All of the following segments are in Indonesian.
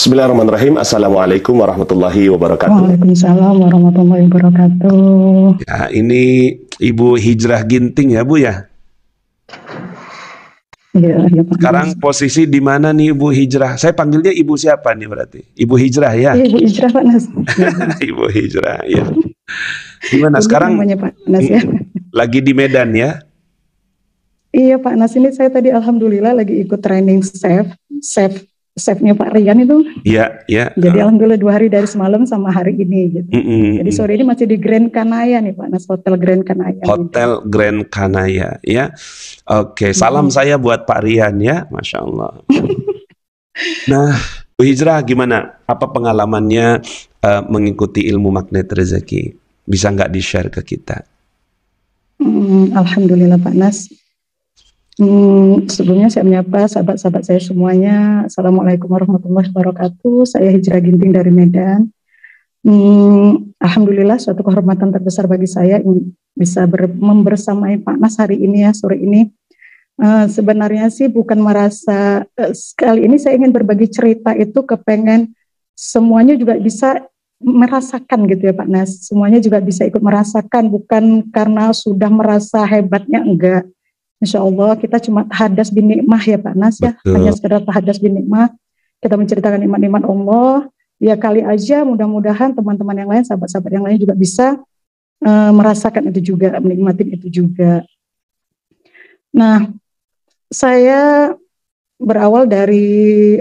Bismillahirrahmanirrahim. Assalamualaikum warahmatullahi wabarakatuh. Waalaikumsalam warahmatullahi wabarakatuh. Ya, ini Ibu Hijrah Ginting ya Bu ya. Ya, Pak. Sekarang posisi di mana nih Ibu Hijrah? Saya panggilnya Ibu siapa nih berarti? Ibu Hijrah ya? Ibu Hijrah Pak Nas. Ibu Hijrah ya. Gimana sekarang? Namanya Pak Nas ya. Lagi di Medan ya? Iya Pak Nas, ini saya tadi alhamdulillah lagi ikut training chefnya Pak Rian itu. Iya, iya. Jadi alhamdulillah 2 hari dari semalam sama hari ini gitu. Jadi sore ini masih di Grand Kanaya nih Pak Nas, Hotel Grand Kanaya. Hotel gitu. Grand Kanaya ya. Oke, salam saya buat Pak Rian ya, Masya Allah. Nah, Bu Hijrah gimana? Apa pengalamannya mengikuti ilmu magnet rezeki? Bisa nggak di-share ke kita? Alhamdulillah Pak Nas. Sebelumnya saya menyapa sahabat-sahabat saya semuanya. Assalamualaikum warahmatullahi wabarakatuh. Saya Hijrah Ginting dari Medan. Alhamdulillah suatu kehormatan terbesar bagi saya bisa membersamai Pak Nas hari ini ya, sore ini. Sebenarnya sih bukan merasa kali ini saya ingin berbagi cerita itu kepengen semuanya juga bisa merasakan gitu ya Pak Nas. Semuanya juga bisa ikut merasakan, bukan karena sudah merasa hebatnya, enggak. Insya Allah kita cuma tahadas bin nikmah ya Pak Nas ya. Betul. Hanya sekedar tahadas bin nikmah. Kita menceritakan nikmat-nikmat Allah. Ya kali aja mudah-mudahan teman-teman yang lain, sahabat-sahabat yang lain juga bisa merasakan itu juga, menikmati itu juga. Nah, saya berawal dari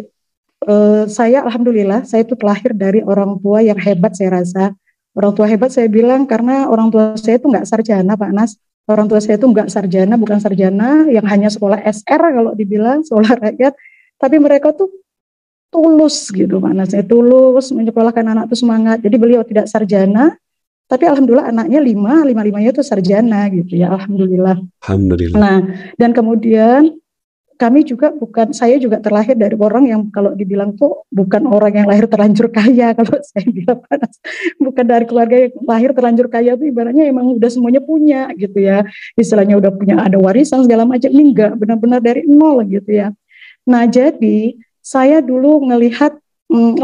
saya alhamdulillah saya itu terlahir dari orang tua yang hebat saya rasa. Orang tua hebat saya bilang karena orang tua saya itu nggak sarjana Pak Nas. Orang tua saya itu nggak sarjana, bukan sarjana yang hanya sekolah SR kalau dibilang, sekolah rakyat. Tapi mereka tuh tulus gitu Pak Nas. Saya tulus menyekolahkan anak itu semangat. Jadi beliau tidak sarjana, tapi alhamdulillah anaknya lima-limanya itu sarjana gitu ya, alhamdulillah. Alhamdulillah. Nah, dan kemudian kami juga saya juga terlahir dari orang yang kalau dibilang tuh bukan orang yang lahir terlanjur kaya, kalau saya bilang Panas, bukan dari keluarga yang lahir terlanjur kaya tuh ibaratnya emang udah semuanya punya gitu ya, istilahnya udah punya ada warisan segala macam, ini enggak, benar-benar dari nol gitu ya. Nah jadi saya dulu ngelihat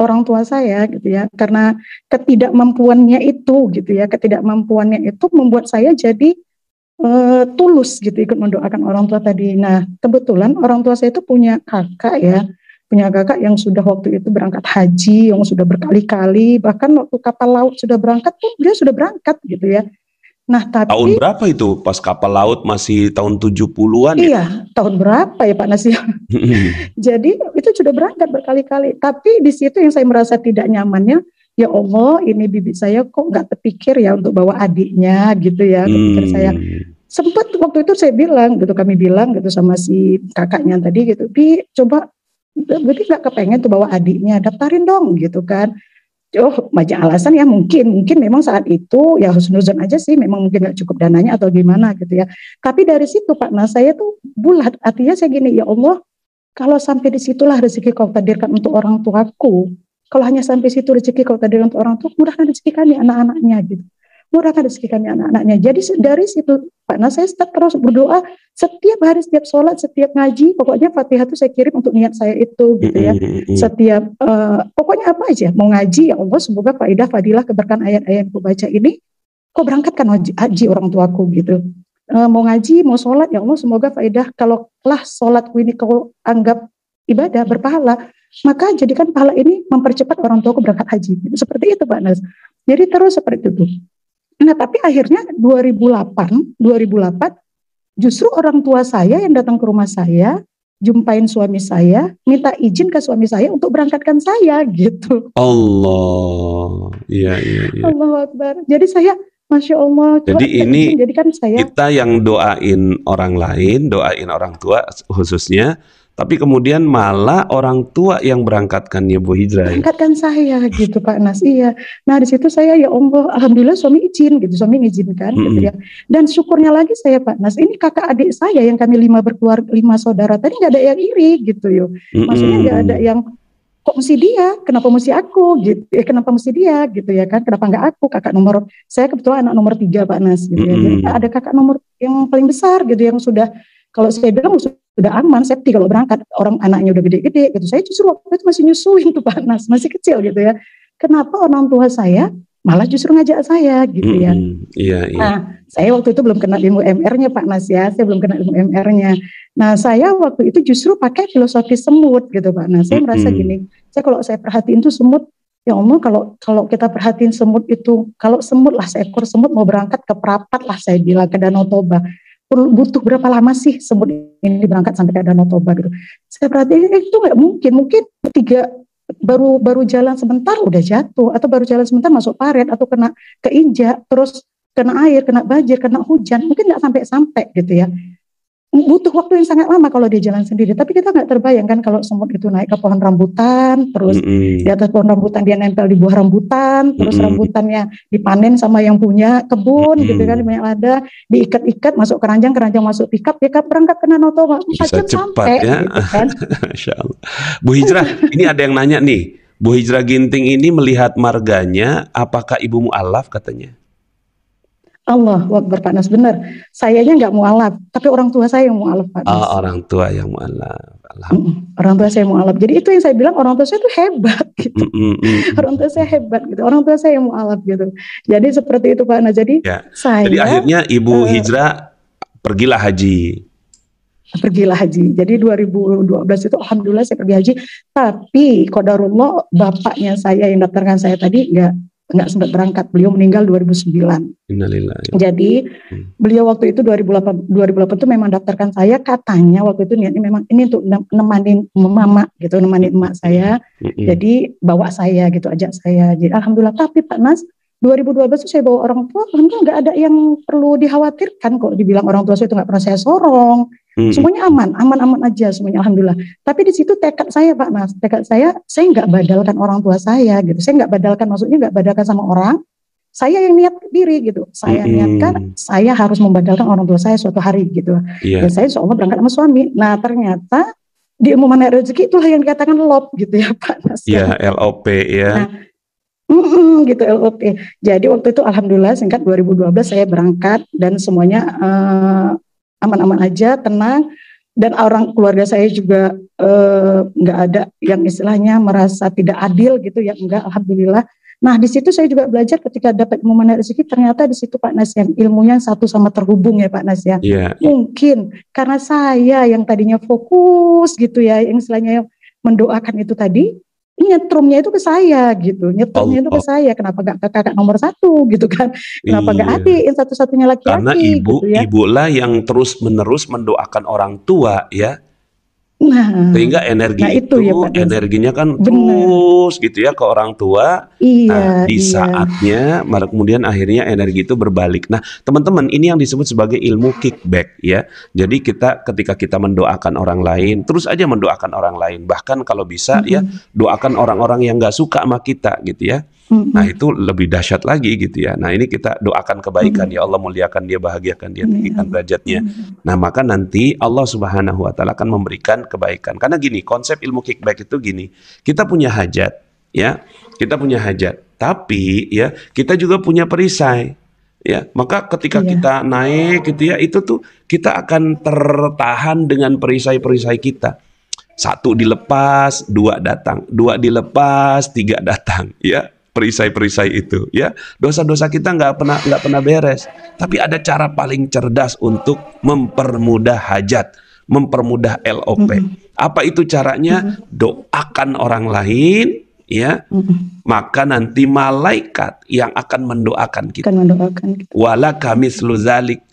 orang tua saya gitu ya, karena ketidakmampuannya itu gitu ya, ketidakmampuannya itu membuat saya jadi tulus gitu ikut mendoakan orang tua tadi. Nah kebetulan orang tua saya itu punya kakak ya, punya kakak yang sudah waktu itu berangkat haji, yang sudah berkali-kali, bahkan waktu kapal laut sudah berangkat pun dia sudah berangkat gitu ya. Nah tapi tahun berapa itu pas kapal laut masih tahun 70-an ya? Iya, tahun berapa ya Pak Nasi? Jadi itu sudah berangkat berkali-kali. Tapi di situ yang saya merasa tidak nyamannya, ya Allah ini bibit saya kok nggak terpikir ya untuk bawa adiknya gitu ya. Kepikir saya sempat waktu itu saya bilang gitu, kami bilang gitu sama si kakaknya tadi gitu, Bi coba berarti nggak kepengen tuh bawa adiknya, daftarin dong gitu kan. Oh banyak alasan ya, mungkin memang saat itu ya husnuzon aja sih, memang mungkin nggak cukup dananya atau gimana gitu ya. Tapi dari situ Pak Nas saya tuh bulat, artinya saya gini, ya Allah kalau sampai disitulah rezeki kau takdirkan untuk orang tuaku, kalau hanya sampai situ rezeki kau takdirkan untuk orang tua, mudahkan rezeki kami anak-anaknya gitu, mudahkan rezeki kami anak-anaknya. Jadi dari situ Pak Nas saya terus berdoa setiap hari, setiap sholat, setiap ngaji, pokoknya Fatihah itu saya kirim untuk niat saya itu gitu ya. Setiap pokoknya apa aja mau ngaji, ya Allah semoga faidah fadilah keberkahan ayat-ayat yang aku baca ini kau berangkatkan haji orang tuaku gitu. Mau ngaji, mau sholat, ya Allah semoga faidah, kalau lah sholatku ini kau anggap ibadah berpahala, maka jadikan pahala ini mempercepat orang tuaku berangkat haji. Seperti itu Pak Nas. Jadi terus seperti itu. Nah tapi akhirnya 2008 justru orang tua saya yang datang ke rumah saya, jumpain suami saya, minta izin ke suami saya untuk berangkatkan saya gitu. Allah, iya. Allahu Akbar. Jadi saya, Masya Allah. Jadi ini jadikan saya, kita yang doain orang lain, doain orang tua khususnya, tapi kemudian malah orang tua yang berangkatkan ya Bu Hijrah. Berangkatkan saya gitu Pak Nas. Iya. Nah di situ saya ya Allah, alhamdulillah suami izin gitu, suami izinkan gitu ya. Dan syukurnya lagi saya Pak Nas, ini kakak adik saya yang kami 5 berkeluarga, 5 saudara tadi nggak ada yang iri gitu yo. Maksudnya nggak ada yang kok mesti dia, kenapa mesti aku gitu, kenapa mesti dia gitu ya kan, kenapa nggak aku, kakak nomor, saya kebetulan anak nomor 3 Pak Nas gitu ya. Jadi ada kakak nomor yang paling besar gitu yang sudah, kalau saya bilang udah aman, safety kalau berangkat, orang anaknya udah gede-gede gitu. Saya justru waktu itu masih nyusuin tuh Pak Nas, masih kecil gitu ya. Kenapa orang tua saya malah justru ngajak saya gitu ya. Iya, iya. Nah, saya waktu itu belum kenal ilmu MR-nya Pak Nas ya, saya belum kenal ilmu MR-nya. Nah, saya waktu itu justru pakai filosofi semut gitu Pak Nas. Saya merasa gini, kalau saya perhatiin tuh semut, ya Allah, kalau kita perhatiin semut itu, kalau semut lah, seekor semut mau berangkat ke perapat lah, saya bilang ke Danau Toba, butuh berapa lama sih semut ini berangkat sampai ke Danau Toba gitu. Saya perhatiin itu nggak mungkin baru jalan sebentar udah jatuh, atau baru jalan sebentar masuk paret, atau kena keinjak, terus kena air, kena banjir, kena hujan, mungkin nggak sampai gitu ya. Butuh waktu yang sangat lama kalau dia jalan sendiri. Tapi kita nggak terbayangkan kalau semut itu naik ke pohon rambutan, terus di atas pohon rambutan dia nempel di buah rambutan, terus rambutannya dipanen sama yang punya kebun gitu kan, banyak ada, diikat-ikat masuk keranjang masuk pickup berangkat ke Danau Toba, 4 jam sampai ya. gitu kan. Masya Allah. Bu Hijrah, ini ada yang nanya nih, Bu Hijrah Ginting ini melihat marganya, apakah ibu mu'alaf katanya? Allah Akbar Pak Nas, benar. Sayanya nggak mu'alaf, tapi orang tua saya yang mu'alaf Pak Nas. Orang tua yang mu'alaf. Orang tua saya mu'alaf. Jadi itu yang saya bilang, orang tua saya itu hebat gitu. Orang tua saya hebat gitu. Orang tua saya yang mu'alaf gitu. Jadi seperti itu Pak Nas. Jadi Jadi akhirnya Ibu Hijrah pergilah haji. Jadi 2012 itu alhamdulillah saya pergi haji. Tapi qadarullah, bapaknya saya yang daftarkan saya tadi nggak sempat berangkat, beliau meninggal 2009. Innalillahi. Jadi beliau waktu itu 2008 itu memang daftarkan saya, katanya waktu itu niatnya memang ini untuk nemanin mama gitu, nemanin emak saya. Jadi bawa saya gitu, ajak saya. Jadi alhamdulillah. Tapi Pak Nas, 2012 itu saya bawa orang tua, alhamdulillah nggak ada yang perlu dikhawatirkan kok. Dibilang orang tua saya itu nggak pernah saya sorong. Semuanya aman aja semuanya alhamdulillah. Tapi di situ tekad saya Pak Nas, saya nggak badalkan orang tua saya gitu. Saya nggak badalkan, maksudnya nggak badalkan sama orang. Saya yang niat diri gitu. Saya niatkan saya harus membadalkan orang tua saya suatu hari gitu. Dan saya insya Allah berangkat sama suami. Nah ternyata di ilmu mana rezeki itulah yang dikatakan LOP gitu ya Pak Nas. Iya, LOP ya. Nah, gitu LOP. Jadi waktu itu alhamdulillah singkat 2012 saya berangkat dan semuanya aman-aman aja, tenang, dan orang keluarga saya juga nggak ada yang istilahnya merasa tidak adil gitu ya, enggak, alhamdulillah. Nah di situ saya juga belajar ketika dapat ilmu mana rezeki, ternyata di situ Pak Nas yang ilmunya satu sama terhubung ya Pak Nas ya. Mungkin karena saya yang tadinya fokus gitu ya, yang istilahnya mendoakan itu tadi, nyetrumnya itu ke saya gitu, nyetrumnya itu ke saya. Kenapa gak ke kakak nomor 1 gitu kan? Kenapa gak adik yang satu-satunya laki-laki? Karena ibulah yang terus menerus mendoakan orang tua ya. Nah, sehingga energinya kan terus gitu ya ke orang tua. Di saatnya kemudian akhirnya energi itu berbalik. Nah, teman-teman, ini yang disebut sebagai ilmu kickback ya. Jadi ketika kita mendoakan orang lain, terus aja mendoakan orang lain. Bahkan kalau bisa ya, doakan orang-orang yang gak suka sama kita gitu ya. Nah itu lebih dahsyat lagi gitu ya. Nah ini kita doakan kebaikan, ya Allah muliakan dia, bahagiakan dia, tinggikan derajatnya. Nah maka nanti Allah Subhanahu Wa Taala akan memberikan kebaikan. Karena gini, konsep ilmu kickback itu gini, kita punya hajat ya, kita punya hajat, tapi ya kita juga punya perisai ya. Maka ketika kita naik gitu ya, itu tuh kita akan tertahan dengan perisai-perisai kita. 1 dilepas, 2 datang, 2 dilepas, 3 datang ya. Perisai-perisai itu ya, dosa-dosa kita nggak pernah beres, tapi ada cara paling cerdas untuk mempermudah hajat, mempermudah LOP. Apa itu caranya? Doakan orang lain ya, maka nanti malaikat yang akan mendoakan kita. Wala kamislu zalik,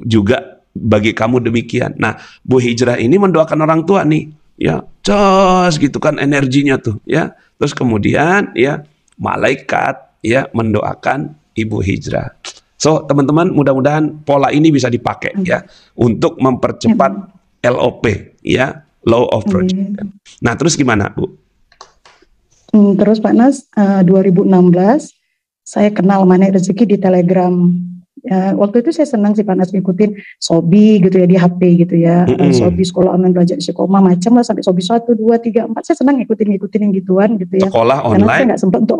juga bagi kamu demikian. Nah Bu Hijrah ini mendoakan orang tua nih ya, cos gitu kan energinya tuh ya. Terus kemudian ya malaikat ya mendoakan Ibu Hijrah. So teman-teman, mudah-mudahan pola ini bisa dipakai ya untuk mempercepat LOP ya, Law of Projection. Nah terus gimana Bu? Terus Pak Nas, 2016 saya kenal Mana Rezeki di Telegram. Waktu itu saya senang sih Pak Nas ngikutin Sobi gitu ya di HP gitu ya. Sobi sekolah online belajar istiqomah macam lah, sampai Sobi 1, 2, 3, 4. Saya senang ngikutin yang gituan gitu ya. Sekolah online? Karena saya nggak sempat untuk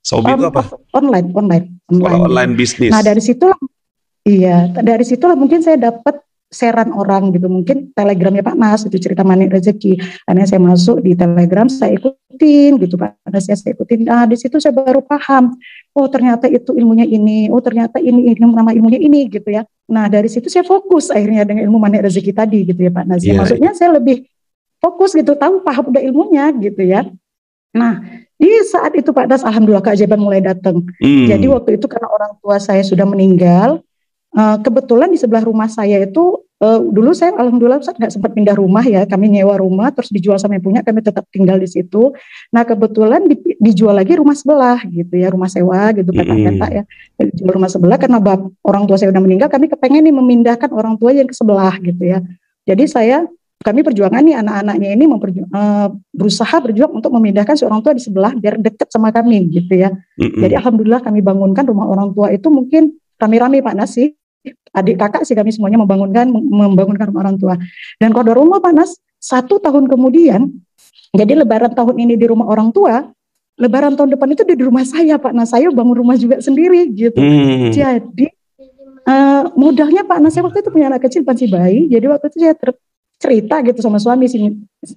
Sobi itu apa? Online. Sekolah online bisnis. Nah dari situlah mungkin saya dapat sharean orang gitu, mungkin telegramnya Pak Nas itu cerita Manik Rezeki, akhirnya saya masuk di telegram, saya ikutin gitu Pak Nas, saya ikutin, di situ saya baru paham, oh ternyata itu ilmunya ini, oh ternyata ini nama ilmunya ini gitu ya. Nah dari situ saya fokus akhirnya dengan ilmu Manik Rezeki tadi gitu ya Pak Nas, ya, maksudnya saya lebih fokus gitu, tahu paham udah ilmunya gitu ya. Nah di saat itu Pak Das, alhamdulillah keajaiban mulai datang. Jadi waktu itu karena orang tua saya sudah meninggal, kebetulan di sebelah rumah saya itu dulu saya alhamdulillah nggak sempat pindah rumah ya, kami nyewa rumah terus dijual sama yang punya, kami tetap tinggal di situ. Nah kebetulan dijual lagi rumah sebelah gitu ya, rumah sewa gitu petak-petak ya, dijual rumah sebelah karena orang tua saya udah meninggal, kami kepengen nih memindahkan orang tua yang ke sebelah gitu ya. Jadi kami perjuangan nih anak-anaknya ini berusaha berjuang untuk memindahkan si orang tua di sebelah biar dekat sama kami gitu ya. Jadi alhamdulillah kami bangunkan rumah orang tua itu mungkin rame-rame Pak Nas sih, adik kakak sih kami semuanya membangunkan rumah orang tua. Dan qadarullah Pak Nas, 1 tahun kemudian, jadi lebaran tahun ini di rumah orang tua, lebaran tahun depan itu di rumah saya Pak Nas, saya bangun rumah juga sendiri gitu. Jadi modalnya Pak Nas, saya waktu itu punya anak kecil panci bayi, jadi waktu itu saya cerita gitu sama suami sih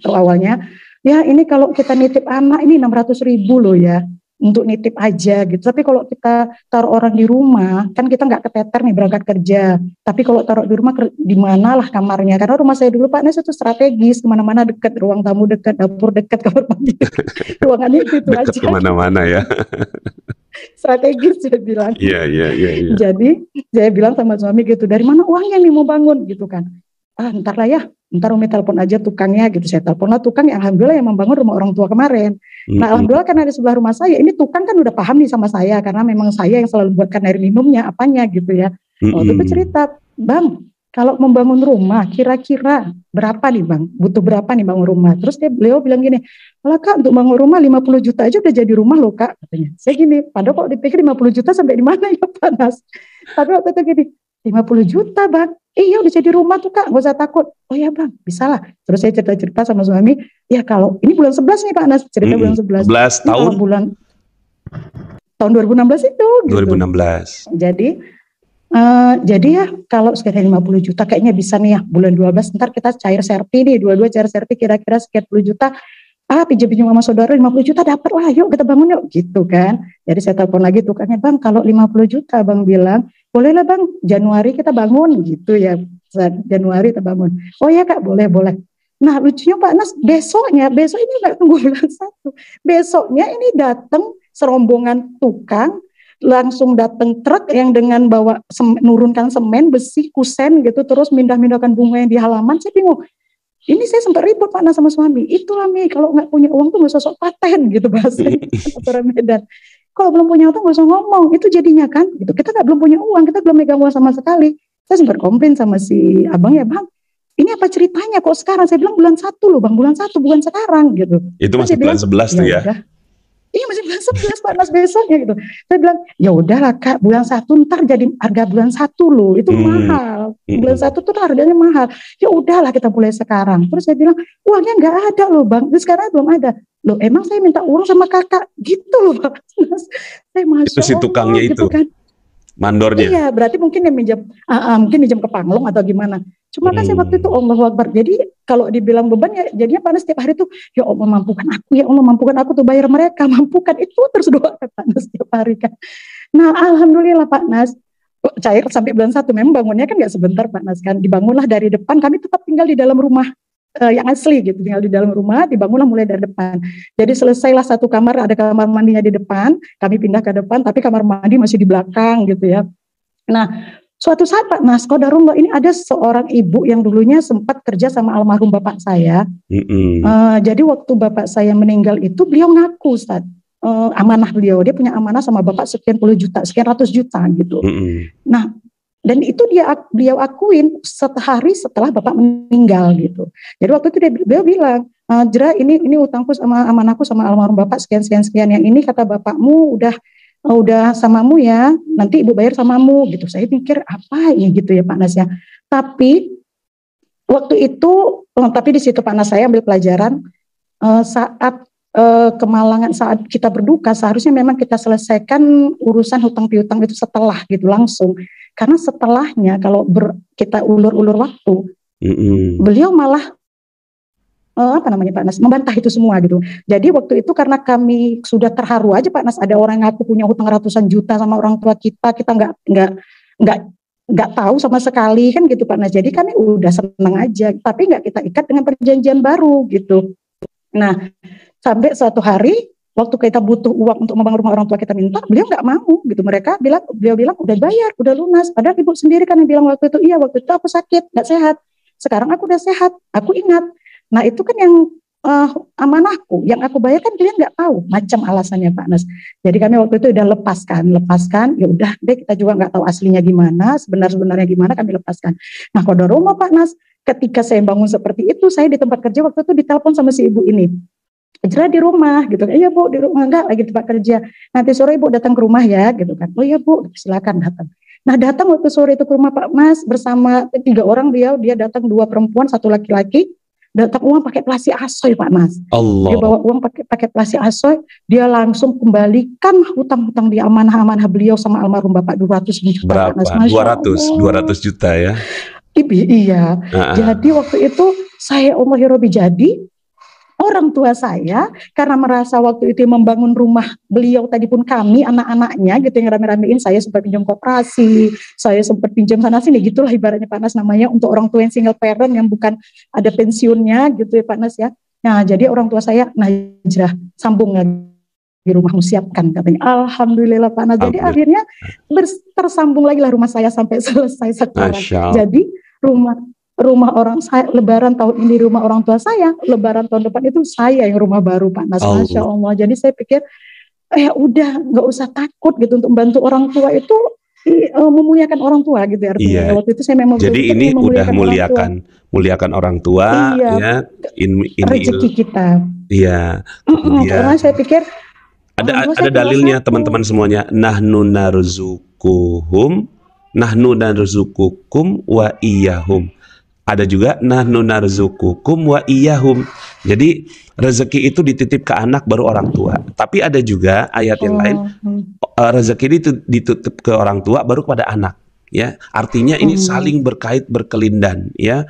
awalnya, ya ini kalau kita nitip anak ini 600.000 loh ya, untuk nitip aja gitu. Tapi kalau kita taruh orang di rumah, kan kita nggak keteter nih berangkat kerja. Tapi kalau taruh di rumah, di mana lah kamarnya? Karena rumah saya dulu Pak Nes itu strategis, kemana-mana dekat, ruang tamu dekat, dapur dekat, kamar mandi dekat. Ruangannya itu aja. Dekat kemana-mana ya. Strategis saya bilang. Iya. Jadi saya bilang sama suami gitu, dari mana uangnya nih mau bangun gitu kan? Ntar lah ya, ntar Umi telepon aja tukangnya gitu. Saya telepon lah tukang yang alhamdulillah yang membangun rumah orang tua kemarin. Nah alhamdulillah karena di sebelah rumah saya ini tukang kan udah paham nih sama saya, karena memang saya yang selalu buatkan air minumnya apanya gitu ya. Waktu itu cerita, Bang kalau membangun rumah kira-kira berapa nih Bang, butuh berapa nih bangun rumah. Terus beliau bilang gini, kalau Kak untuk bangun rumah 50 juta aja udah jadi rumah loh Kak katanya. Saya gini, padahal kok dipikir 50 juta sampai di mana ya Panas. Tapi waktu itu gini, 50 juta Bang, iya udah jadi rumah tuh Kak, gak usah takut. Oh ya Bang, bisa lah. Terus saya cerita-cerita sama suami, ya kalau ini bulan 11 nih Pak Anas, cerita bulan 11. 11 tahun? Tahun 2016 itu. Gitu. 2016. Jadi ya kalau sekitar 50 juta kayaknya bisa nih ya, bulan 12 ntar kita cair serpi nih, dua-dua cair serpi kira-kira sekitar 10 juta. Pinjam sama saudara 50 juta dapat lah, yuk kita bangun yuk gitu kan. Jadi saya telepon lagi tukangnya, Bang kalau 50 juta Bang bilang, boleh lah Bang, Januari kita bangun gitu ya. Januari kita bangun. Oh ya Kak, boleh. Nah lucunya Pak Nas, besok ini nggak tunggu bulan 1. Besoknya ini datang serombongan tukang, langsung datang truk yang dengan bawa nurunkan semen, besi, kusen gitu, terus mindah-mindahkan bunga yang di halaman. Saya bingung. Ini saya sempat ribut Pak Nas sama suami. Itulah Mi, kalau nggak punya uang tuh nggak usah sok paten gitu bahasanya orang Medan. Kalau belum punya uang nggak usah ngomong. Itu jadinya kan gitu. Kita belum punya uang, kita belum megang uang sama sekali. Saya sempat komplain sama si abang ya, Bang, ini apa ceritanya kok sekarang? Saya bilang bulan 1 loh Bang, bulan 1 bukan sekarang gitu. Itu masih bulan 11 tuh ya? Iya masih bulan 11 Pak Nas besoknya gitu. Saya bilang ya udahlah Kak, bulan 1 ntar jadi harga bulan 1 loh, itu mahal. Bulan 1 tuh harganya mahal. Ya udahlah kita mulai sekarang. Terus saya bilang uangnya nggak ada loh Bang. Terus sekarang belum ada. Loh emang saya minta uang sama kakak gitu loh Pak Nas. Saya masuk. Itu si tukangnya gitu, itu kan. Mandornya. Iya, berarti mungkin yang minjam ke Panglong atau gimana. Cuma kan saya waktu itu Allahu Akbar. Jadi kalau dibilang beban ya jadinya Panas setiap hari tuh ya Allah mampukan aku tuh bayar mereka, mampukan itu terus doa Panas setiap hari kan. Nah alhamdulillah Pak Nas cair sampai bulan 1 memang bangunnya kan nggak sebentar Pak Nas kan, dibangunlah dari depan, kami tetap tinggal di dalam rumah yang asli gitu, tinggal di dalam rumah, dibangunlah mulai dari depan. Jadi selesailah 1 kamar, ada kamar mandinya di depan, kami pindah ke depan, tapi kamar mandi masih di belakang gitu ya. Nah, suatu saat Pak Nas, qadarullah ini ada seorang ibu yang dulunya sempat kerja sama almarhum bapak saya. Jadi waktu bapak saya meninggal itu beliau ngaku Ustaz, amanah beliau, dia punya amanah sama bapak sekian ratus juta gitu. Nah, dan itu beliau akuin sehari setelah bapak meninggal gitu. Jadi waktu itu beliau bilang, Jera ini utangku sama amanahku sama almarhum bapak sekian yang ini kata bapakmu udah samamu ya, nanti ibu bayar samamu gitu. Saya pikir apa ini gitu ya Pak Nas ya. Tapi waktu itu, tapi di situ Pak Nas saya ambil pelajaran saat kemalangan saat kita berduka, seharusnya memang kita selesaikan urusan hutang piutang itu setelah gitu langsung. Karena setelahnya kalau kita ulur-ulur waktu, beliau malah Pak Nas, membantah itu semua gitu. Jadi waktu itu karena kami sudah terharu aja Pak Nas, ada orang yang ngaku punya hutang ratusan juta sama orang tua kita nggak tahu sama sekali kan gitu Pak Nas. Jadi kami udah senang aja, tapi nggak kita ikat dengan perjanjian baru gitu. Nah sampai suatu hari waktu kita butuh uang untuk membangun rumah orang tua kita minta, beliau nggak mau gitu. Beliau bilang udah bayar, udah lunas. Padahal ibu sendiri kan yang bilang waktu itu, iya waktu itu aku sakit, nggak sehat. Sekarang aku udah sehat, aku ingat. Nah itu kan yang amanahku, yang aku bayar kan kalian nggak tahu macam alasannya Pak Nas. Jadi kami waktu itu udah lepaskan, ya udah deh kita juga nggak tahu aslinya gimana, sebenarnya gimana kami lepaskan. Nah kalau rumah Pak Nas, ketika saya bangun seperti itu, saya di tempat kerja waktu itu ditelepon sama si ibu ini. Hijrah di rumah gitu, iya Bu di rumah, enggak lagi tempat kerja. Nanti sore Ibu datang ke rumah ya gitu kan. Oh iya Bu, silakan datang. Nah datang waktu sore itu ke rumah Pak Mas bersama 3 orang dia datang 2 perempuan 1 laki-laki. Datang uang pakai plastik asoy Pak Mas. Allah. Dia bawa uang pakai plastik asoy, dia langsung kembalikan hutang-hutang di amanah-amanah beliau sama almarhum Bapak 200 juta. Berapa? Pak Mas. 200 juta ya. Iya. Jadi waktu itu saya Allah ya Rabbi, jadi orang tua saya karena merasa waktu itu membangun rumah beliau tadi pun kami anak-anaknya gitu yang rame-ramein, saya sempat pinjam koperasi, saya sempat pinjam sana sini gitulah ibaratnya Pak Nas, namanya untuk orang tua yang single parent yang bukan ada pensiunnya gitu ya Pak Nas ya. Nah jadi orang tua saya hijrah sambung lagi di rumahmu siapkan katanya. Alhamdulillah Pak Nas. Jadi akhirnya tersambung lagi lah rumah saya sampai selesai sekarang. Jadi rumah orang saya, lebaran tahun ini rumah orang tua saya, lebaran tahun depan itu saya yang rumah baru Pak Nas. Masya Allah. Jadi saya pikir udah nggak usah takut gitu untuk membantu orang tua itu, memuliakan orang tua gitu artinya. Iya. Waktu itu saya memang jadi ini udah muliakan orang tua iya, ya, ini rezeki kita. Iya. Karena saya pikir ada dalilnya teman-teman semuanya. Nahnu narzuquhum wa iyyahum. Ada juga nahnu narzuqukum wa iyyahum. Jadi rezeki itu dititip ke anak baru orang tua. Tapi ada juga ayat yang lain, rezeki itu dititip ke orang tua baru kepada anak. Ya, artinya ini saling berkait berkelindan. Ya,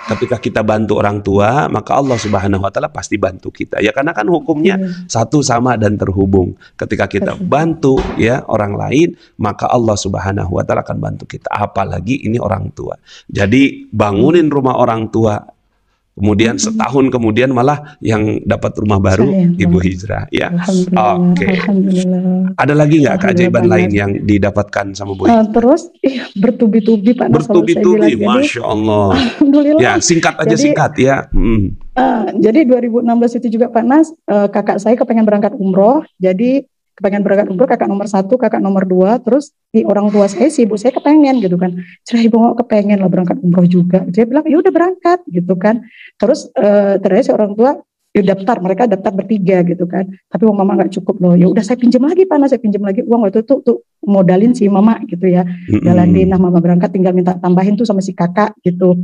ketika kita bantu orang tua, maka Allah Subhanahu Wa Taala pasti bantu kita. Ya, karena kan hukumnya satu sama dan terhubung. Ketika kita bantu ya orang lain, maka Allah Subhanahu Wa Taala akan bantu kita. Apalagi ini orang tua. Jadi bangunin rumah orang tua, kemudian setahun kemudian malah yang dapat rumah baru Ibu Hijrah. Ya, oke. Ada lagi nggak keajaiban lain yang didapatkan sama Bu Hijrah? Terus bertubi-tubi Pak Nas. Bertubi-tubi, Masya Allah. Alhamdulillah. Ya, singkat aja. Jadi 2016 itu juga Pak Nas, kakak saya kepengen berangkat umroh. Jadi kepengen berangkat umroh, kakak nomor 1, kakak nomor 2, terus di orang tua saya, si ibu saya kepengen gitu kan. Ibu mau kepengen lah berangkat umroh juga. Dia bilang ya udah berangkat gitu kan. Terus ternyata si orang tua mereka daftar bertiga gitu kan. Tapi uang mama nggak cukup loh. Ya udah saya pinjam lagi Pak Nas, saya pinjam lagi uang waktu itu tuh modalin si mama gitu ya. Jalanin, nah mama berangkat tinggal minta tambahin tuh sama si kakak gitu.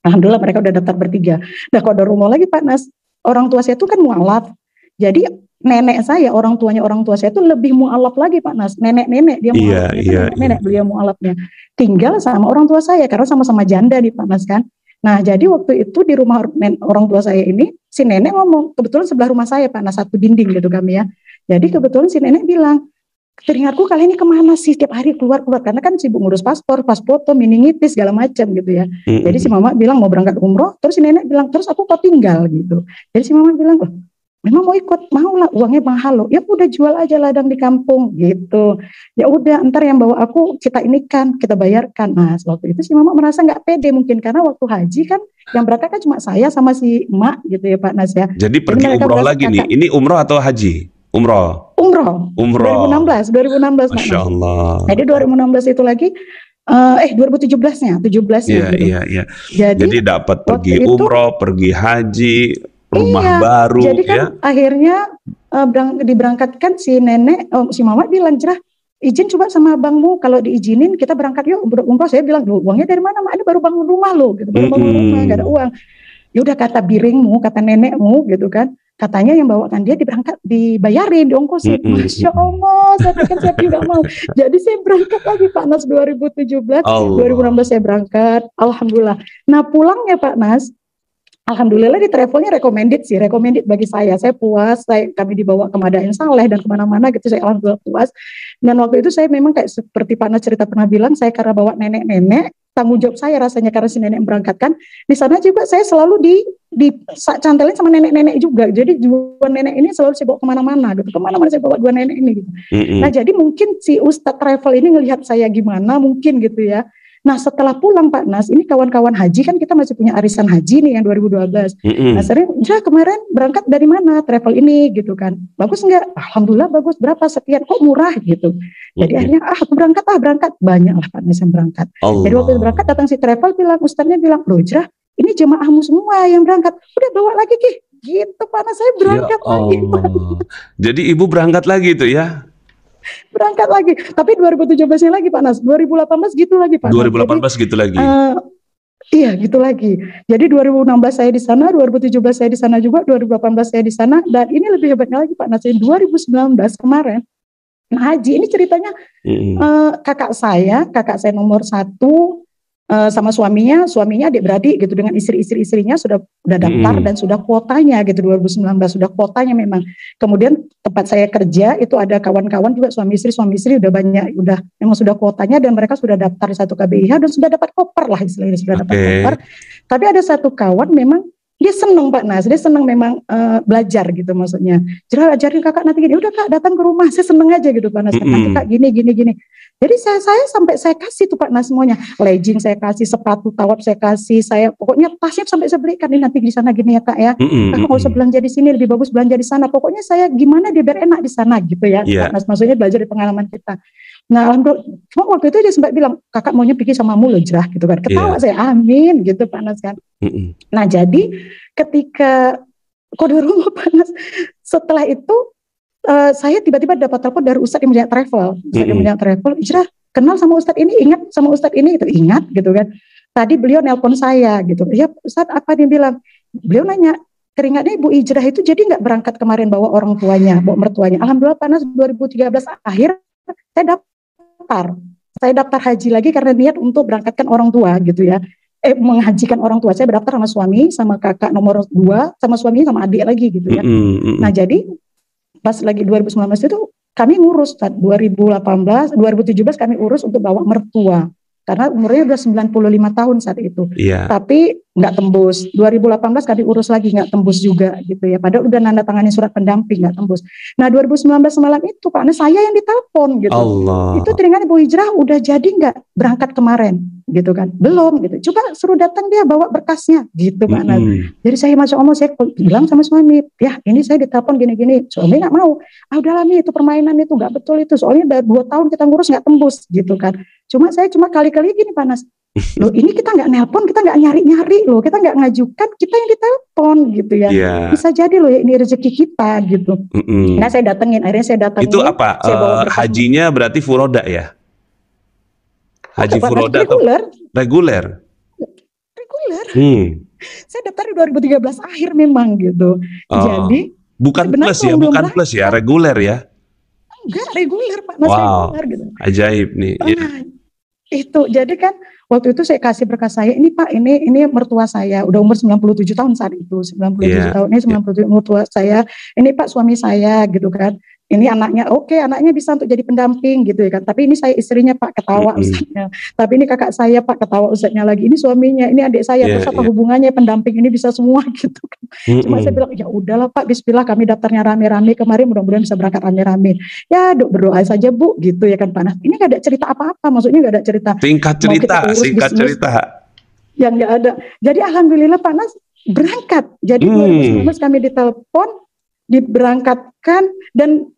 Alhamdulillah mereka udah daftar bertiga. Nah kalau ada rumah lagi Pak Nas, orang tua saya tuh kan mualaf. Jadi nenek saya, orang tua saya itu lebih mualaf lagi Pak Nas. Nenek dia mualaf, nenek beliau mualafnya. Tinggal sama orang tua saya karena sama-sama janda di Pak Nas kan. Nah jadi waktu itu di rumah orang tua saya ini, si nenek ngomong, kebetulan sebelah rumah saya Pak Nas, satu dinding gitu kami ya. Jadi kebetulan si nenek bilang, teringatku kali ini kemana sih tiap hari keluar karena kan sibuk ngurus paspor, pas foto, meningitis segala macam gitu ya. Jadi si mama bilang mau berangkat umroh, terus si nenek bilang terus aku kok tinggal gitu. Jadi si mama bilang loh, memang mau ikut, mau lah, uangnya mahal loh. Ya udah jual aja ladang di kampung gitu. Ya udah ntar yang bawa aku kita bayarkan. Nah waktu itu si mama merasa nggak pede mungkin karena waktu haji kan yang berangkat kan cuma saya sama si emak gitu ya Pak Nas ya. Jadi pergi umroh lagi nih. Ini umroh atau haji? Umroh. 2016 Masya Allah. Jadi 2016 itu lagi 2017-nya gitu. Iya. Jadi dapat pergi umroh, pergi haji, rumah baru. Jadi kan akhirnya diberangkatkan si nenek, si mama bilang Jerah, izin coba sama abangmu kalau diizinin kita berangkat yuk umroh. Saya bilang uangnya dari mana? Ada baru bangun rumah loh, gitu. Baru bangun rumah nggak ada uang. Ya udah kata biringmu, kata nenekmu gitu kan. Katanya yang bawakan dia dibayarin, diongkosin. Masya Allah, saya pikir saya tidak mau. Jadi saya berangkat lagi Pak Nas 2017, 2016 saya berangkat. Alhamdulillah. Nah pulangnya Pak Nas, alhamdulillah di travelnya recommended bagi saya. Saya puas, kami dibawa ke Madain Saleh dan kemana-mana gitu, saya alhamdulillah puas. Dan waktu itu saya memang kayak seperti Pak Nas cerita pernah bilang, saya karena bawa nenek-nenek, tanggung jawab saya rasanya karena si nenek berangkatkan. Di sana juga saya selalu cantelin sama nenek-nenek juga. Jadi dua nenek ini selalu saya bawa kemana-mana gitu. Kemana-mana saya bawa dua nenek ini gitu. Nah jadi mungkin si Ustadz travel ini ngelihat saya gimana mungkin gitu ya. Nah setelah pulang Pak Nas, ini kawan-kawan haji kan kita masih punya arisan haji nih yang 2012. Nah sering, kemarin berangkat dari mana travel ini gitu kan. Bagus enggak? Alhamdulillah bagus, berapa sekian, kok murah gitu. Jadi akhirnya aku berangkat. Banyak lah Pak Nas yang berangkat. Jadi waktu berangkat datang si travel bilang, Ustadznya bilang, loh Hijrah, ini jemaahmu semua yang berangkat. Udah bawa lagi Ki. Gitu Pak Nas, saya berangkat lagi. Jadi ibu berangkat lagi tuh ya? Berangkat lagi, tapi 2017-nya lagi Pak Nas, 2018 gitu lagi Pak Nas. 2018 gitu lagi. Iya gitu lagi. Jadi 2016 saya di sana, 2017 saya di sana juga, 2018 saya di sana, dan ini lebih hebatnya lagi Pak Nas, 2019 kemarin, nah haji ini ceritanya kakak saya nomor 1 sama suaminya adik-beradik gitu dengan istri-istrinya sudah daftar dan sudah kuotanya gitu 2019 sudah kuotanya memang. Kemudian tempat saya kerja itu ada kawan-kawan juga suami istri udah banyak, memang sudah kuotanya dan mereka sudah daftar di satu KBIH dan sudah dapat koper lah istilahnya, sudah dapat koper. Tapi ada satu kawan memang dia senang Pak Nas, dia senang memang belajar gitu maksudnya. Jadi ajarin kakak nanti gini, udah Kak datang ke rumah, saya senang aja gitu Pak Nas. Nanti Kak gini. Jadi saya sampai saya kasih tuh Pak Nas semuanya, legging saya kasih, sepatu tawaf saya kasih, saya pokoknya tasnya sampai saya belikan nih nanti di sana gini ya Kak ya. Kakak nggak usah belanja di sini, lebih bagus belanja di sana. Pokoknya saya gimana dia biar enak di sana gitu ya. Pak Nas maksudnya belajar dari pengalaman kita. Nah alhamdulillah, cuma waktu itu dia sempat bilang, kakak maunya pergi sama mu loh Hijrah gitu kan. Ketawa saya, amin gitu Pak Nas kan. Nah jadi ketika kode rumah Pak Nas, setelah itu saya tiba-tiba dapat telepon dari Ustadz yang punya travel. Ustadz yang punya travel, Hijrah kenal sama Ustadz ini, ingat sama Ustadz ini gitu, ingat gitu kan. Tadi beliau nelpon saya gitu, ya Ustadz apa dia bilang? Beliau nanya, keringatnya Ibu Hijrah itu jadi nggak berangkat kemarin bawa orang tuanya, bawa mertuanya. Alhamdulillah Pak Nas 2013 akhir saya daftar haji lagi karena niat untuk berangkatkan orang tua gitu ya. Menghajikan orang tua. Saya berdaftar sama suami, sama kakak nomor 2, sama suami, sama adik lagi gitu ya. Nah jadi pas lagi 2019 itu kami ngurus 2017 kami urus untuk bawa mertua karena umurnya udah 95 tahun saat itu. Tapi nggak tembus. 2018 kami urus lagi nggak tembus juga gitu ya. Padahal udah nanda tangani surat pendamping nggak tembus. Nah 2019 malam itu Pak Nes saya yang ditelepon gitu. Itu teringat Ibu Hijrah udah jadi nggak berangkat kemarin gitu kan? Belum gitu. Coba suruh datang dia bawa berkasnya gitu Pak Nes. Jadi saya Masya Allah saya bilang sama suami, ya ini saya ditelepon gini-gini. Suami nggak mau. Udah lah itu permainan itu nggak betul itu. Soalnya udah 2 tahun kita ngurus nggak tembus gitu kan. Saya cuma kali-kali gini Pak Nas. Loh ini kita nggak nelpon, kita nggak nyari-nyari loh, kita nggak ngajukan, kita yang ditelepon gitu ya. Bisa jadi loh ya ini rezeki kita gitu. Nah saya datengin, akhirnya saya datengin. Itu apa? Hajinya berarti furoda ya? Haji furoda atau reguler? Reguler. Saya daftar di 2013 akhir memang gitu. Jadi bukan plus ya, bukan plus ya, reguler ya? Enggak, reguler Pak. Reguler gitu. Ajaib nih. Itu jadi kan waktu itu saya kasih berkas saya, ini Pak, ini mertua saya udah umur 97 tahun saat itu, 97 tahun ini 97 mertua saya, ini Pak suami saya gitu kan. Ini anaknya, anaknya bisa untuk jadi pendamping gitu ya kan. Tapi ini saya istrinya Pak, ketawa Ustaznya. Tapi ini kakak saya Pak, ketawa Ustaznya lagi. Ini suaminya, ini adik saya. Terus apa hubungannya pendamping ini bisa semua gitu kan. Cuma saya bilang, ya udahlah Pak, bismillah kami daftarnya rame-rame kemarin, mudah-mudahan bisa berangkat rame-rame. Ya berdoa saja Bu gitu ya kan Pak. Nah, ini gak ada cerita apa-apa, maksudnya gak ada cerita. Singkat cerita. Yang gak ada. Jadi alhamdulillah Pak Nas berangkat. Jadi 2019 kami ditelepon, diberangkatkan dan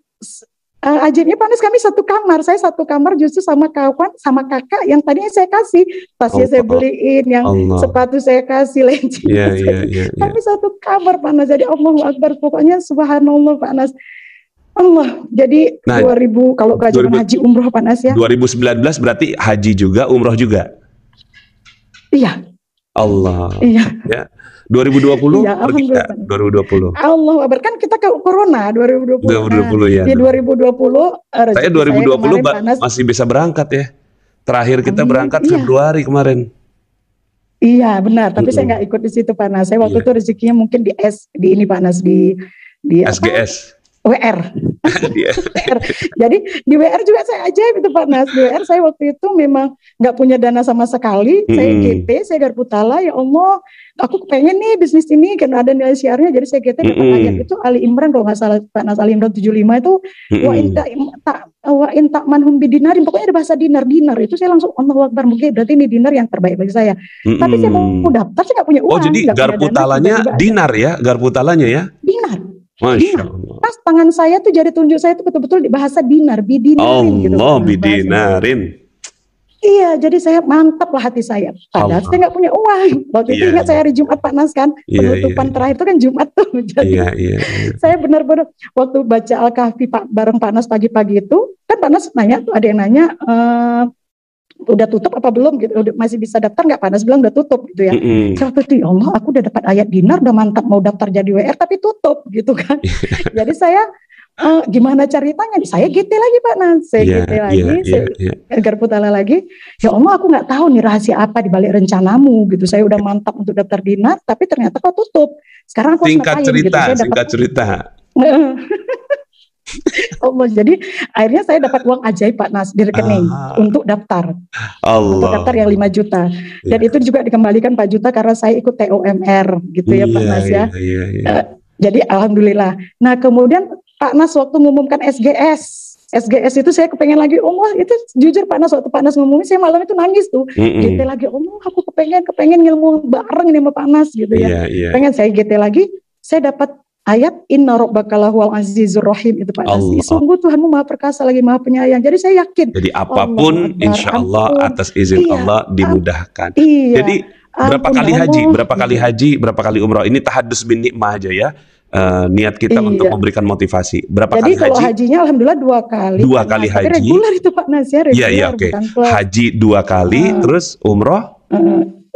ajaibnya Pak Nes kami satu kamar. Saya satu kamar justru sama kawan, sama kakak yang tadinya saya kasih tasnya saya beliin, yang sepatu saya kasih, lencing. Kami satu kamar Pak Nes. Jadi Allahu Akbar, pokoknya subhanallah Pak Nes. Allah. Jadi 2000 kalau haji umroh Pak Nes ya. 2019 berarti haji juga, umroh juga. Iya. Allah. Iya. Ya. 2020 Iya, pergi nggak? alhamdulillah. 2020. Allah Akbar, kan kita ke Corona 2020. 2020 ya. Di 2020 Saya rezeki saya 2020 kemarin panas. masih bisa berangkat ya. Terakhir kita Amin. berangkat Iya. Februari kemarin. Iya benar, tapi saya nggak ikut di situ Pak Nas. Saya waktu Iya. itu rezekinya mungkin di ini Pak Nas, di apa? SGS. WR. Dia. WR. Jadi di WR juga saya ajaib itu Pak Nas. Di WR saya waktu itu memang nggak punya dana sama sekali. Saya GT, saya garpu tala, ya Allah, aku pengen nih bisnis ini karena ada nilai syiarnya. Jadi saya GT dapat ayat itu Ali Imran kalau nggak salah Pak Nas, Ali Imran 75 itu wa in ta'manhum bidinarin, pokoknya ada bahasa dinar itu saya langsung Allahu Akbar, mungkin berarti ini dinar yang terbaik bagi saya. Tapi saya mau daftar, saya nggak punya uang. Oh jadi garpu talanya dinar ya, garpu talanya ya? Dinar. Masya Allah. Pas tangan saya tuh, jari tunjuk saya tuh betul-betul di bahasa dinar, bidinarin gitu. Allah, bidinarin. Iya, jadi saya mantap lah hati saya. Padahal saya nggak punya uang. Waktu itu ingat saya hari Jumat Pak Nas kan, penutupan terakhir itu kan Jumat tuh. Jadi saya benar-benar waktu baca Al-Kahfi bareng Pak Nas pagi-pagi itu, kan Pak Nas nanya tuh, ada yang nanya, udah tutup apa belum gitu, masih bisa daftar nggak? Pak Nas bilang udah tutup gitu ya. Saya waktu itu, ya Allah, aku udah dapat ayat dinar, udah mantap mau daftar jadi WR tapi tutup gitu kan. Jadi saya gimana ceritanya? Saya GT lagi Pak Nas, saya GT lagi, saya garpu tala lagi. Ya Allah, aku nggak tahu nih rahasia apa di balik rencanamu gitu. Saya udah mantap untuk daftar dinar, tapi ternyata kok tutup. Sekarang aku singkat cerita, gitu. Singkat cerita. Allah, jadi akhirnya saya dapat uang ajaib Pak Nas di rekening untuk daftar. Untuk daftar yang 5 juta. Dan itu juga dikembalikan 4 juta karena saya ikut TOMR gitu ya Pak Nas ya. Jadi alhamdulillah. Nah kemudian Pak Nas waktu mengumumkan SGS itu saya kepengen lagi, Allah itu jujur Pak Nas, waktu Pak Nas ngomongin saya malam itu nangis tuh. GT lagi, Allah aku kepengen ngilmu bareng nih sama Pak Nas gitu ya. Pengen saya GT lagi, saya dapat ayat Inna Rabbaka lahuwal azizur rahim itu Pak Nas. Sungguh Tuhanmu Maha Perkasa lagi Maha Penyayang. Jadi saya yakin. Jadi apapun insya Allah atas izin Allah dimudahkan. Jadi berapa kali haji, berapa kali umroh? Ini tahadus bin nikmah aja ya. Niat kita untuk memberikan motivasi. Berapa kali haji? Jadi kalau hajinya alhamdulillah 2 kali. 2 kali haji. Regular itu Pak Nas ya. Iya oke. Haji 2 kali, terus umroh?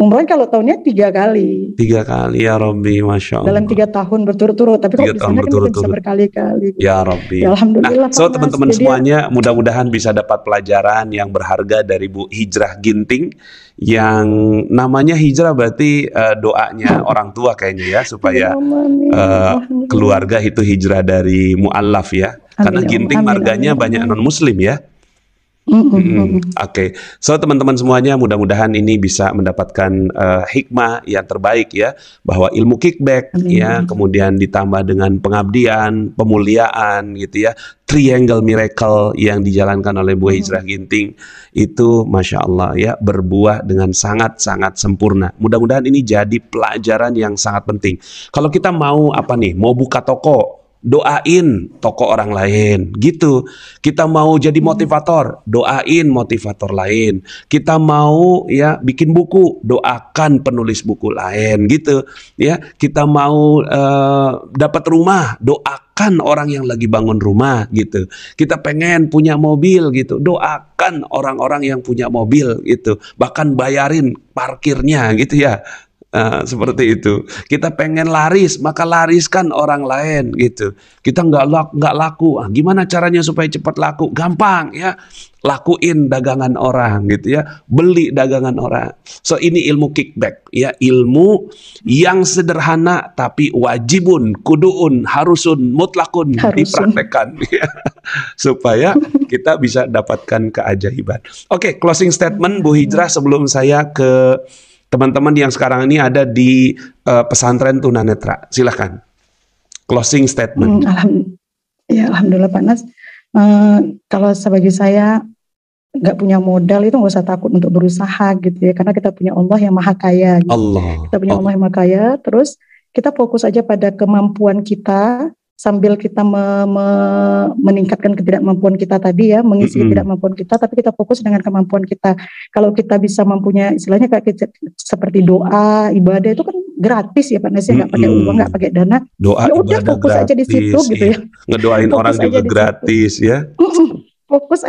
Umroh kalau tahunnya 3 kali. 3 kali ya Rabbi, Masya Allah. Dalam 3 tahun berturut-turut. Tapi kalau misalnya kan bisa berkali-kali. Ya Rabbi. Ya alhamdulillah. Nah, so teman-teman semuanya mudah-mudahan bisa dapat pelajaran yang berharga dari Bu Hijrah Ginting. Yang namanya hijrah berarti doanya orang tua kayaknya ya. Supaya keluarga itu hijrah dari mu'allaf ya. Karena Ginting marganya banyak non-muslim ya. Oke. So teman-teman semuanya mudah-mudahan ini bisa mendapatkan hikmah yang terbaik ya, bahwa ilmu kickback ya, kemudian ditambah dengan pengabdian, pemuliaan gitu ya, triangle miracle yang dijalankan oleh Bu Hijrah Ginting itu Masya Allah ya, berbuah dengan sangat-sangat sempurna. Mudah-mudahan ini jadi pelajaran yang sangat penting. Kalau kita mau apa nih, mau buka toko, doain toko orang lain gitu. Kita mau jadi motivator, doain motivator lain. Kita mau ya bikin buku, doakan penulis buku lain gitu ya. Kita mau dapat rumah, doakan orang yang lagi bangun rumah gitu. Kita pengen punya mobil gitu, doakan orang-orang yang punya mobil gitu. Bahkan bayarin parkirnya gitu ya. Seperti itu. Kita pengen laris, maka lariskan orang lain gitu. Kita nggak laku, gimana caranya supaya cepat laku? Gampang ya, lakuin dagangan orang gitu ya, beli dagangan orang. So ini ilmu kickback ya, ilmu yang sederhana tapi wajibun, kuduun, harusun, mutlakun dipraktekkan ya, supaya kita bisa dapatkan keajaiban. Oke, closing statement Bu Hijrah sebelum saya ke teman-teman yang sekarang ini ada di pesantren tunanetra, silahkan closing statement. Ya alhamdulillah Pak Nas. Kalau sebagai saya nggak punya modal itu nggak usah takut untuk berusaha gitu ya, karena kita punya Allah yang maha kaya. Gitu. Kita punya Allah yang maha kaya. Terus kita fokus aja pada kemampuan kita. Sambil kita meningkatkan ketidakmampuan kita tadi ya, mengisi ketidakmampuan kita, tapi kita fokus dengan kemampuan kita. Kalau kita bisa mempunyai istilahnya kayak seperti doa, ibadah itu kan gratis ya Pak Nas, nggak pakai uang, nggak pakai dana. Doa, ya udah fokus gratis, aja di situ gitu ya. Ngedoain fokus orang juga gratis ya. fokus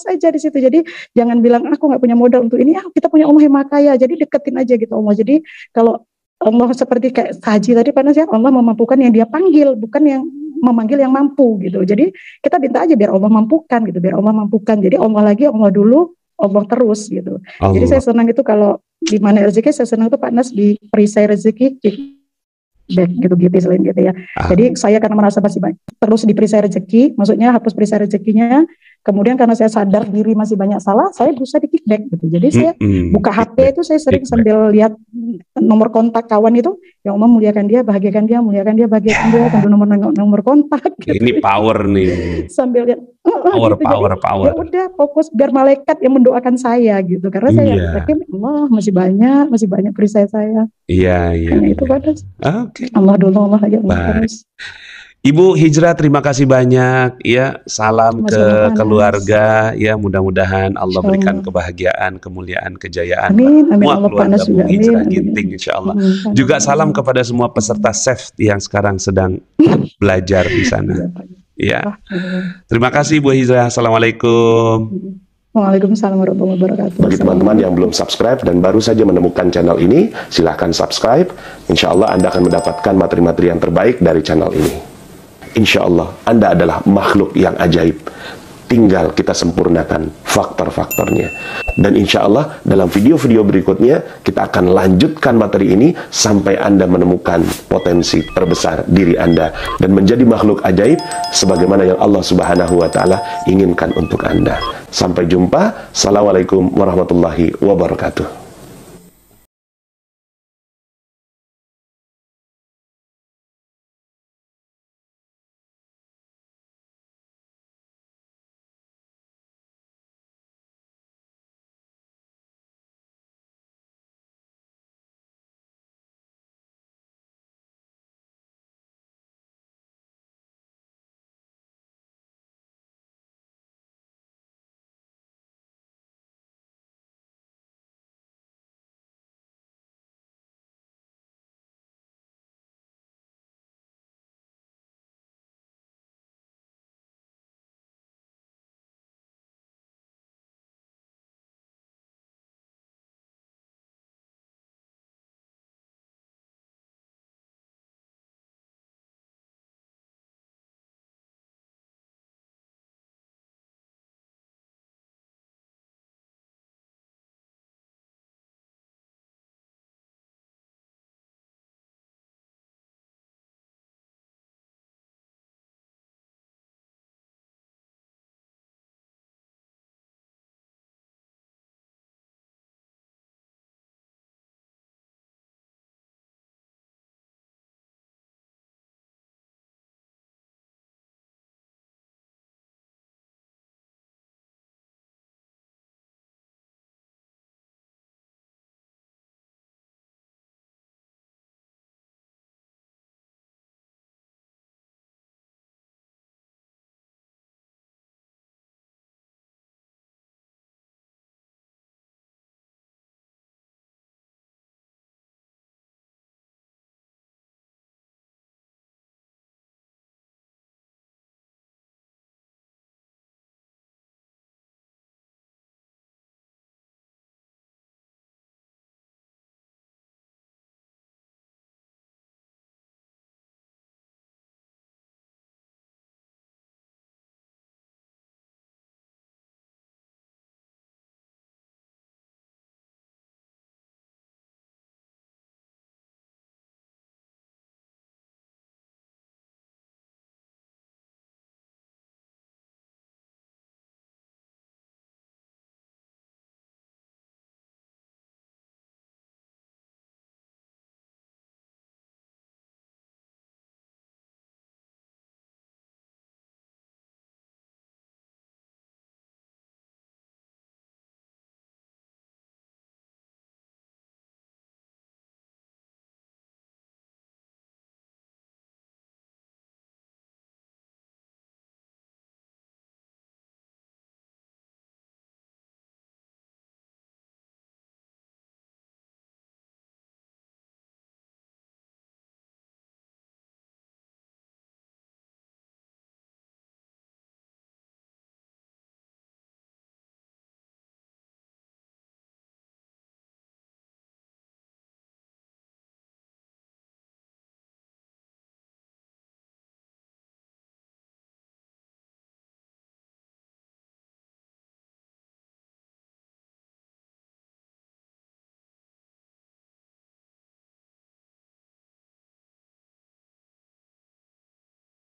aja di situ. Jadi jangan bilang aku nggak punya modal untuk ini. Kita punya Allah yang maha kaya. Jadi deketin aja gitu Allah. Jadi kalau Allah seperti kayak haji tadi panas ya, Allah memampukan yang Dia panggil, bukan yang memanggil yang mampu gitu. Jadi kita minta aja biar Allah mampukan gitu, biar Allah mampukan. Jadi Allah lagi, Allah dulu, Allah terus gitu. Allah. Jadi saya senang itu kalau di mana rezeki, saya senang itu Pak Nas di perisai rezeki dan gitu selain gitu ya. Jadi saya karena merasa masih banyak terus di perisai rezeki, maksudnya hapus perisai rezekinya. Kemudian karena saya sadar diri masih banyak salah, saya berusaha di kickback gitu. Jadi saya buka HP itu saya sering sambil lihat nomor kontak kawan itu, ya Allah muliakan dia, bahagiakan dia, muliakan dia, bahagiakan dia, sambil nomor kontak. Gitu. Ini power nih. Sambil lihat power. Ya udah fokus biar malaikat yang mendoakan saya gitu. Karena saya yakin Allah masih banyak perisai saya. Iya. Hanya itu pada. Oke. Allah dulu, Allah lagi, Allah terus. Ibu Hijrah, terima kasih banyak ya. Salam ke keluarga ya. Mudah-mudahan Allah berikan kebahagiaan, kemuliaan, kejayaan. Amin. Semua keluarga Bu Hijrah Ginting insyaallah. Juga salam kepada semua peserta SEF yang sekarang sedang belajar di sana. Ya. Terima kasih Bu Hijrah. Assalamualaikum. Waalaikumsalam warahmatullahi wabarakatuh. Bagi teman-teman yang belum subscribe dan baru saja menemukan channel ini, silahkan subscribe. Insya Allah Anda akan mendapatkan materi-materi yang terbaik dari channel ini. Insya Allah Anda adalah makhluk yang ajaib. Tinggal kita sempurnakan faktor-faktornya. Dan insya Allah dalam video-video berikutnya kita akan lanjutkan materi ini sampai Anda menemukan potensi terbesar diri Anda dan menjadi makhluk ajaib sebagaimana yang Allah Subhanahu wa Ta'ala inginkan untuk Anda. Sampai jumpa. Assalamualaikum warahmatullahi wabarakatuh.